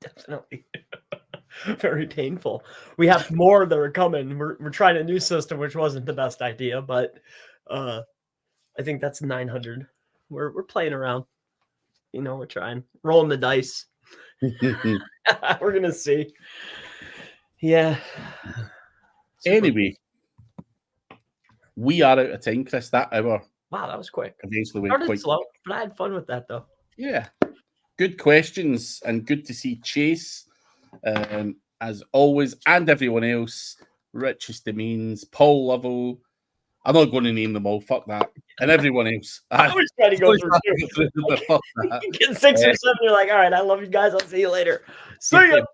Speaker 1: Definitely. Very painful. We have more that are coming. We're trying a new system, which wasn't the best idea, but I think that's 900. We're playing around. You know, we're trying. Rolling the dice. We're gonna see. Yeah.
Speaker 2: Anyway, we are out of time, Chris. That hour.
Speaker 1: Wow, that was quick.
Speaker 2: Eventually went
Speaker 1: Started
Speaker 2: quite
Speaker 1: slow, but I had fun with that though.
Speaker 2: Yeah. Good questions and good to see Chase, as always, and everyone else. Richest Domains, Paul Lovell. I'm not going to name them all. Fuck that. And everyone else.
Speaker 1: I was trying to go through
Speaker 2: Fuck that.
Speaker 1: You get 6 or 7, you're like, all right, I love you guys. I'll see you later. See ya.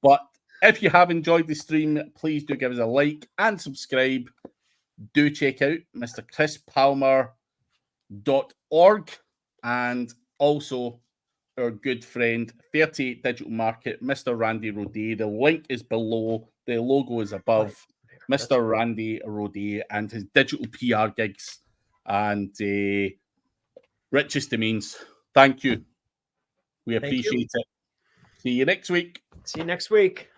Speaker 2: But if you have enjoyed the stream, please do give us a like and subscribe. Do check out mrchrispalmer.org and also our good friend 38 Digital Market, Mr. Randy Rodet. The link is below, the logo is above. Mr. Randy Rodet and his digital PR gigs and Richest Domains. Thank you. We appreciate it. See you next week.
Speaker 1: See you next week.